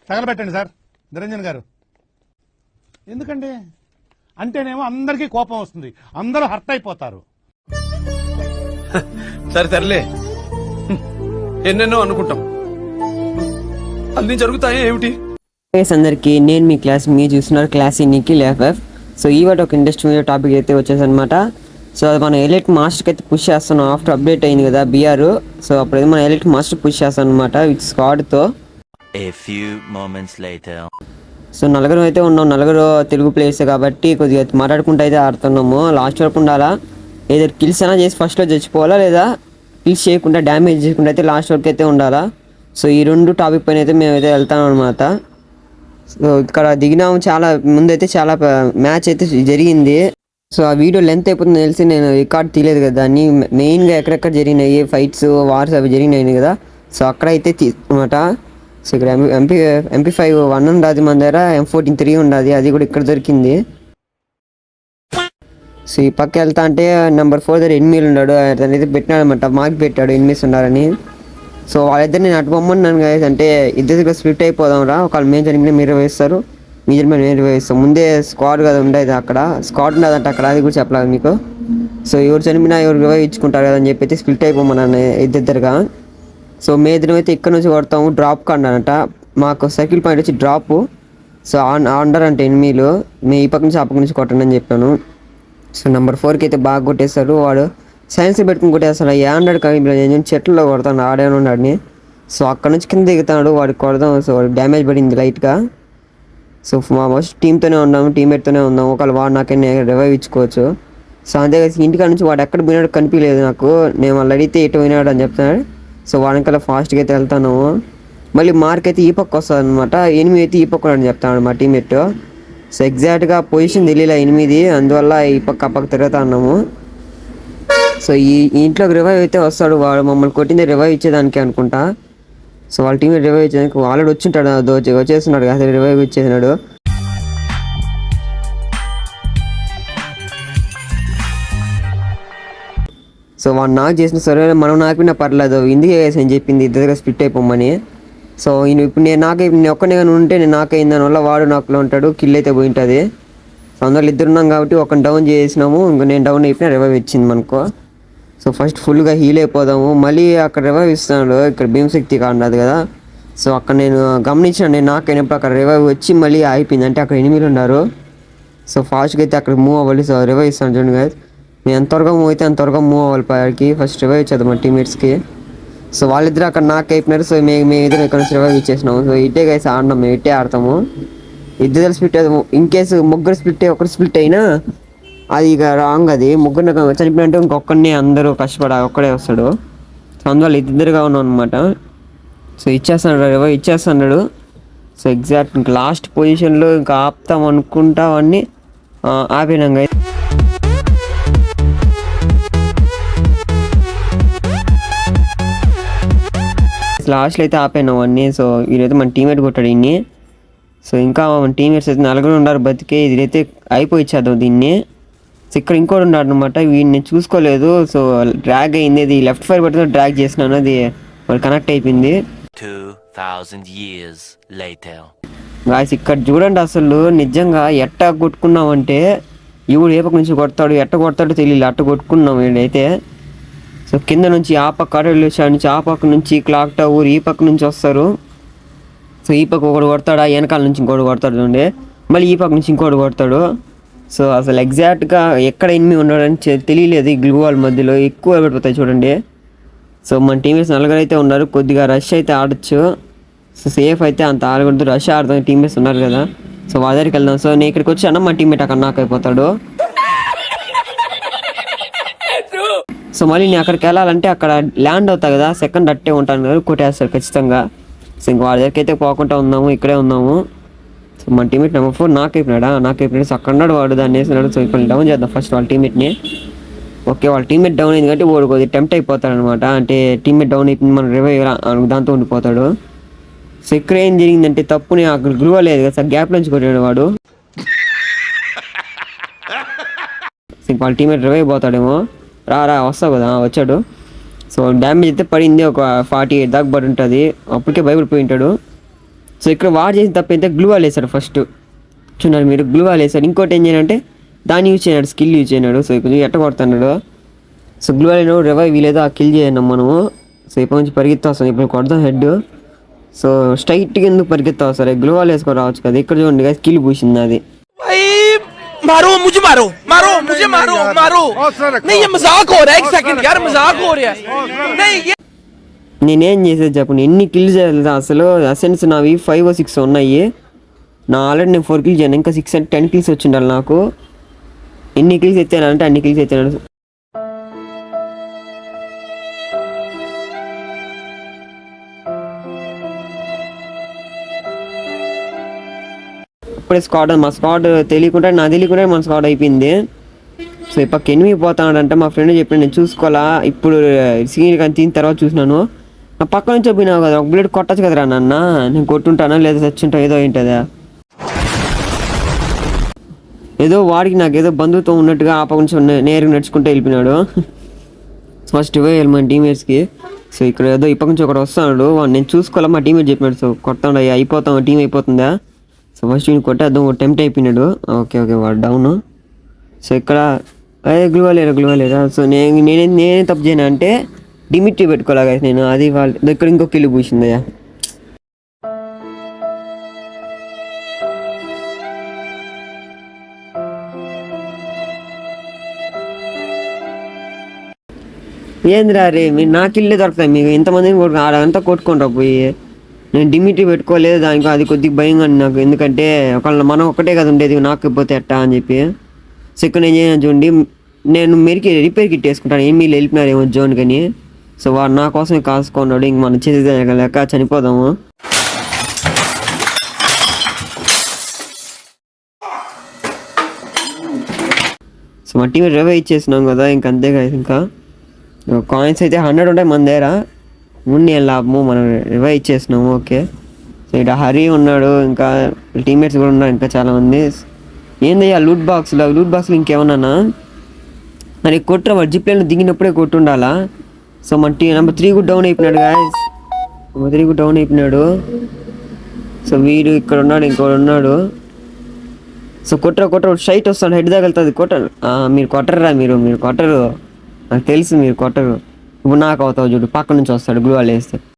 తగలబెట్టండి sir Niranjan గారు. ఎందుకండి అంటేనేమో అందరికీ కోపం వస్తుంది, అందరూ హర్ట్ అయిపోతారు. సరే సర్లే, ఎన్నెన్నో అనుకుంటాం, అన్ని జరుగుతాయి ఏమిటి? అందరికి నేను మీ క్లాస్ మీరు చూస్తున్నారు క్లాస్ నిఖిల్ ఎఫ్ఎఫ్. సో ఈ వాటి ఒక ఇంట్రెస్టింగ్ టాపిక్ అయితే వచ్చేసి అనమాట. సో మనం ఎలైట్ మాస్టర్కి అయితే పుష్ చేస్తున్నాం. ఆఫ్టర్ అప్డేట్ అయింది కదా బిఆర్, సో అప్పుడైతే మనం ఎలైట్ మాస్టర్ పుష్ చేస్తాం అనమాట విత్ స్క్వాడ్తో. సో నలుగురు అయితే ఉన్నాం, నలుగురు తెలుగు ప్లేయర్స్ కాబట్టి కొద్దిగా మాట్లాడుకుంటూ అయితే ఆడుతున్నాము. లాస్ట్ వరకు ఉండాలా, ఏదో కిల్స్ అయినా చేసి ఫస్ట్లో చచ్చిపోవాలా, లేదా కిల్స్ చేయకుండా డ్యామేజ్ చేయకుండా అయితే లాస్ట్ వరకు అయితే ఉండాలా. సో ఈ రెండు టాపిక్ పైన అయితే మేమైతే వెళ్తాం అనమాట. సో ఇక్కడ దిగినాము, చాలా ముందైతే చాలా మ్యాచ్ అయితే జరిగింది. సో ఆ వీడియో లెంత్ అయిపోతుంది తెలిసి నేను రికార్డ్ తీయలేదు కదా, దాన్ని మెయిన్గా ఎక్కడెక్కడ జరిగినాయి ఫైట్స్ వార్స్ అవి జరిగినాయి కదా, సో అక్కడ అయితే అనమాట. సో ఇక్కడ MP5 1 ఉండదు మన దగ్గర, M14 3 ఉండదు, అది కూడా ఇక్కడ దొరికింది. సో ఈ పక్క వెళ్తా అంటే నెంబర్ 4 దగ్గర ఎనిమిలు ఉన్నాడు, అతను అయితే పెట్టినాడు అనమాట, మార్క్ పెట్టాడు ఎనిమిస్ ఉన్నారని. సో వాళ్ళిద్దరు నేను అటు బొమ్మన్నాను కదా, అంటే ఇద్దరు స్ప్లిట్ అయిపోదాం రా, ఒకళ్ళు మేము జరిగిన మీరు వేస్తారు, మీ జరిగిన మీరు వేస్తాం. ముందే స్క్వాడ్ కదా ఉండేది, అక్కడ స్క్వాడ్ ఉండదంట అక్కడ, అది కూడా చెప్పలేదు మీకు. సో ఎవరు చనిపోయినా ఎవరు రివైవ్ ఇచ్చుకుంటారు కదా అని చెప్పి స్ప్లిట్ అయిపోమన్నాను ఇద్దరుగా. సో మేదినం అయితే ఇక్కడ నుంచి కొడతాము, డ్రాప్ కాండానంట, మాకు సర్కిల్ పాయింట్ వచ్చి డ్రాప్. సో అండర్ అంటే ఎనిమిలు, మీ ఈ పక్క నుంచి ఆ పక్క నుంచి కొట్టండి అని చెప్పాను. సో నెంబర్ 4కి అయితే బాగా కొట్టేశారు, వాడు సైన్స్ పెట్టుకుని కొట్టేస్తాడు. ఏ హండ్రెడ్ కానీ చెట్లలో కొడతాను ఆడేమో ఉన్నాడని. సో అక్కడ నుంచి కింద దిగుతాడు, వాడికి కొడదాం. సో వాడికి డ్యామేజ్ పడింది లైట్గా. సో మా ఫస్ట్ టీమ్తోనే ఉన్నాము, టీమ్మేట్తోనే ఉన్నాము, ఒకళ్ళు వాడు నాకైనా రివైవ్ ఇచ్చుకోవచ్చు. సో అంతే ఇంటికాడ నుంచి వాడు ఎక్కడ పోయినాడు కనిపించలేదు నాకు, నేను వాళ్ళు అడిగితే ఎటు పోయినాడు అని చెప్తున్నాడు. సో వాడికల్లా ఫాస్ట్గా అయితే వెళ్తాను. మళ్ళీ మార్క్ అయితే ఈ పక్క వస్తుంది అనమాట, 8 అయితే ఈ పక్క అని చెప్తాను మా టీమ్మేట్. సో ఎగ్జాక్ట్గా పొజిషన్ తెలియలే 8, అందువల్ల ఈ పక్క ఆ పక్క తిరుగుతా ఉన్నాము. సో ఈ ఇంట్లోకి రివైవ్ అయితే వస్తాడు, వాడు మమ్మల్ని కొట్టింది రివైవ్ ఇచ్చేదానికి అనుకుంటా. సో వాళ్ళ టీం రివైవ్ ఇచ్చేదానికి ఆల్రెడీ వచ్చింటాడు, వచ్చేస్తున్నాడు కదా, రివైవ్ ఇచ్చేసినాడు. సో వాడు నాకు చేసిన సరే మనం నాకినా పర్లేదు, ఇందుకే అని చెప్పింది ఇద్దరు స్ప్లిట్ అయిపోమని. సో ఇప్పుడు నేను ఒక్కనే కానీ ఉంటే నేను నాకైంది, దానివల్ల వాడు నాకులో ఉంటాడు, కిల్ అయితే పోయి ఉంటుంది. సో అందువల్ల ఇద్దరు ఉన్నాం కాబట్టి ఒక డౌన్ చేసినాము, ఇంకో నేను డౌన్ అయిపోయినా రివైవ్ ఇచ్చింది మనకు. సో ఫస్ట్ ఫుల్గా హీల్ అయిపోదాము, మళ్ళీ అక్కడ రివైవ్ ఇస్తున్నాడు, ఇక్కడ భీమశక్తి కాండదు కదా. సో అక్కడ నేను గమనించాను, నేను నాకైనప్పుడు అక్కడ రివైవ్ వచ్చి మళ్ళీ అయిపోయింది, అంటే అక్కడ ఎనిమిలు ఉన్నారు. సో ఫాస్ట్గా అయితే అక్కడ మూవ్ అవ్వాలి. సో రివైవ్ ఇస్తాను చూడండి కదా, నేను ఎంత త్వరగా మూవ్ అయితే అంత త్వరగా మూవ్ అవ్వాలి పైకి, ఫస్ట్ రివైవ్ ఇచ్చేద్దాం మా టీమ్మేట్స్కి. సో వాళ్ళిద్దరు అక్కడ నాకు అయిపోయినారు, సో మేము ఇద్దరు ఇక్కడ నుంచి రివైవ్ ఇచ్చేసినాము. సో ఇట్టే గైస్ ఆడినాం, మేము ఇట్టే ఆడతాము. ఇద్దరు స్ప్లిట్ ఇన్ కేసు ముగ్గురు స్ప్లిట్ ఒకరు స్ప్లిట్ అయినా అది ఇక రాంగ్, అది ముగ్గురు చనిపోయినట్టు ఇంకొక్కరిని అందరూ కష్టపడి ఒక్కడే వస్తాడు. సో అందువల్ల ఇద్దరుగా ఉన్నాం అనమాట. సో ఇచ్చేస్తున్నాడు రివైవ్ ఇచ్చేస్తున్నాడు. సో ఎగ్జాక్ట్ ఇంకా లాస్ట్ పొజిషన్లో ఇంకా ఆపుతాం అనుకుంటా అవన్నీ ఆపినాం. లాస్ట్లో అయితే ఆపాను అవన్నీ. సో వీరైతే మన టీమేట్ కొట్టాడు ఇన్ని. సో ఇంకా మన టీమేట్స్ అయితే నలుగురు ఉన్నారు బతికే, ఇదైతే అయిపోయిచ్చేద్దాం దీన్ని. సో ఇక్కడ ఇంకోటి ఉన్నాడు అనమాట, వీడిని చూసుకోలేదు. సో డ్రాగ్ అయింది, అది లెఫ్ట్ ఫైర్ పట్టుతో డ్రాగ్ చేసినాను, అది వాడు కనెక్ట్ అయిపోయింది. 2000 years later. గాయ్స్ ఇక్కడ చూడండి, అసలు నిజంగా ఎట్ట కొట్టుకున్నామంటే ఇవుడు ఏ పక్క నుంచి కొడతాడు ఎట్ట కొడతాడో తెలియదు, అట్ట కొట్టుకున్నాం వీడైతే. సో కింద నుంచి ఆ పక్క నుంచి ఆ పక్క నుంచి క్లాక్ టవర్ ఈ పక్క నుంచి వస్తారు. సో ఈ పక్క ఒకటి కొడతాడా, వెనకాల నుంచి ఇంకోటి కొడతాడు చూడండి, మళ్ళీ ఈ పక్క నుంచి ఇంకోటి కొడతాడు. సో అసలు ఎగ్జాక్ట్గా ఎక్కడ ఎనిమిది ఉన్నాడని తెలియలేదు, ఈ గ్లూ వాల్ మధ్యలో ఎక్కువ పడిపోతాయి చూడండి. సో మన టీమేట్స్ నలుగురు అయితే ఉన్నారు, కొద్దిగా రష్ అయితే ఆడచ్చు. సో సేఫ్ అయితే అంత ఆడకూడదు, రష్ ఆడతాం, టీమేట్స్ ఉన్నారు కదా. సో వాళ్ళ దగ్గరికి వెళ్దాం. సో నేను ఇక్కడికి వచ్చాను, మా టీమ్మేట్ అక్కడ నాకు అయిపోతాడు. సో మళ్ళీ నేను అక్కడికి వెళ్ళాలంటే అక్కడ ల్యాండ్ అవుతా కదా, సెకండ్ అట్టే ఉంటాను కదా, కొట్టేస్తాడు ఖచ్చితంగా. సో ఇంక వాళ్ళ దగ్గరికి అయితే పోకుండా ఉన్నాము, ఇక్కడే ఉన్నాము. సో మన టీమ్మేట్ నెంబర్ 4 నాకు అయిపోయినాడు. సో అక్కడ ఉన్నాడు వాడు, దాన్ని వేసినాడు. సో ఇప్పుడు డౌన్ చేద్దాం ఫస్ట్ వాళ్ళ టీమ్మేట్ని. ఓకే వాళ్ళ టీమ్మేట్ డౌన్ అయింది కాబట్టి వాడు కొద్దిగా టెంప్ట్ అయిపోతాడు అనమాట, అంటే టీమ్మేట్ డౌన్ అయిపోయింది మన రివైవ్ దాంతో ఉండిపోతాడు. సో ఇక్కడ ఏం జరిగిందంటే తప్పుని అక్కడ గ్లూ లేదు కదా, సార్ గ్యాప్ నుంచి కొట్టాడు వాడు. సో వాళ్ళ టీమ్మేట్ రివైవ్ పోతాడేమో, రా వస్తావు కదా, వచ్చాడు. సో డ్యామేజ్ అయితే పడింది, ఒక 48 దాకా పడి ఉంటుంది, అప్పటికే భయపడిపోయి ఉంటాడు. సో ఇక్కడ వాడు చేసిన తప్ప అయితే గ్లూ వాల్ వేసాడు ఫస్ట్. చూడండి మీరు, గ్లూ వాల్ వేసాడు. ఇంకోటి ఏం చేయాలంటే దాన్ని యూజ్ చేయనాడు, స్కిల్ యూజ్ చేయనాడు. సో ఇప్పుడు ఎట్ట కొడుతున్నాడు. సో గ్లూ వాల్ అయినా రివైవ్ లేదో ఆ కిల్ చేయన్నాం మనము. సో ఇప్పుడు నుంచి పరిగెత్తా వస్తాం, ఇప్పుడు కొడదాం హెడ్. సో స్ట్రైట్గా ఎందుకు పరిగెత్తా వస్తారు, గ్లూ వాల్ వేసుకొని రావచ్చు కదా. ఇక్కడ చూడండి కదా కిల్ పూసింది అది. मारो मुझे, मारो मारो मुझे, मारो मारो। नहीं ये मजाक हो रहा है, एक सेकंड यार, मजाक हो रहा है। नहीं ये నేనేం చేసేది చెప్పండి, ఎన్ని కిల్ చేయాలి అసలు. అసెన్స్ నావి 5 or 6 ఉన్నాయి. నా ఆల్రెడీ నేను 4 కిల్స్ చేయను, ఇంకా 6 అంటే 10 కిల్స్ వచ్చిండాలి నాకు. ఎన్ని కిల్స్ ఎత్తానంటే అన్ని కిల్స్ ఎత్తాను. ఇప్పుడే స్క్వాడ్, మా స్క్వాడ్ తెలియకుండా నా తెలియకుండా మన స్క్వాడ్ అయిపోయింది. సో ఇప్పుడు ఎనిమి పోతాడంటే మా ఫ్రెండ్ చెప్పి నేను చూసుకోవాలా. ఇప్పుడు సీన్ కానీ తిన్న తర్వాత చూసినాను, నా పక్క నుంచి పోయినావు కదా, ఒక బ్లేడ్ కొట్టచ్చు కదరా నాన్న. నేను కొట్టుంటానా లేదా చచ్చుంటా ఏదో ఏంటదా. ఏదో వాడికి నాకు ఏదో బంధుత్వం ఉన్నట్టుగా ఆ పక్క నుంచి నేరుగా నడుచుకుంటూ వెళ్ళిపోయినాడు. ఫస్ట్ వెళ్ళి మన టీమేట్స్కి. సో ఇక్కడ ఏదో ఈ పక్క నుంచి ఒకటి వస్తున్నాడు, నేను చూసుకోవాలా. మా టీమేట్ చెప్పినాడు, సో కొడతాడు అయిపోతాం, టీం అయిపోతుందా. సో ఫస్ట్ వీడిని కొట్టేద్దాం, టెంప్ట్ అయిపోయినాడు. ఓకే ఓకే వాడు డౌన్. సో ఇక్కడ అదే గ్లూవలేరా. సో నేనే తప్పు చేయను అంటే డిమిట్రీ పెట్టుకోలేగా నేను, అది వాళ్ళ దగ్గర ఇంకో కిల్లు పూసిందయ్యా. ఏందిరా రే, మీరు నా కిల్లే దొరుకుతాయి మీకు, ఇంతమందిని ఆడంతా కొట్టుకుంటా పోయి. నేను డిమిట్రీ పెట్టుకోలేదు దానికి, అది కొద్దిగా భయంగా నాకు. ఎందుకంటే ఒకళ్ళ మనం ఒక్కటే కదా ఉండేది, నాకు పోతే ఎట్టా అని చెప్పి. సో ఇక్కడ నేను చేయను చూడండి, నేను రిపేర్ కిట్ వేసుకుంటాను. ఏమీ వెళ్ళిపోయినారేమో జోన్ కానీ. సో వాడు నా కోసమే కాసుకున్నాడు, ఇంక మనం చేసేది లెక్క చనిపోదాము. సో మా టీం రివైవ్ ఇచ్చేసినాం కదా, ఇంక అంతే కదా. ఇంకా కాయిన్స్ అయితే 100 ఉంటాయి మన దగ్గర, ముందు ఏం లాభము, మనం రివైవ్ ఇచ్చేసినాము. ఓకే సో ఇక్కడ హరి ఉన్నాడు, ఇంకా టీమ్మేట్స్ కూడా ఉన్నారు ఇంకా చాలామంది. ఏందయ్యా లూట్ బాక్స్లో ఇంకేమన్నా మరి కొట్టరా, వాడు జిప్ లైన్లో దిగినప్పుడే కొట్టుండాలా. సో మన నెంబర్ 3 కూడా డౌన్ అయిపోయినాడు గాయస్, నెంబర్ 3 కూడా డౌన్ అయిపోయినాడు. సో వీడు ఇక్కడ ఉన్నాడు, ఇంకోటి ఉన్నాడు. సో కొట్టరా స్ట్రైట్ వస్తాడు, హెడ్ దాకా వెళ్తుంది, కొట్టరు. మీరు కొట్టరా, మీరు కొట్టరు, నాకు తెలుసు మీరు కొట్టరు. ఇప్పుడు నాకు అవుతావు చూడు, పక్క నుంచి వస్తాడు గ్లూ వాల్ వేస్తే.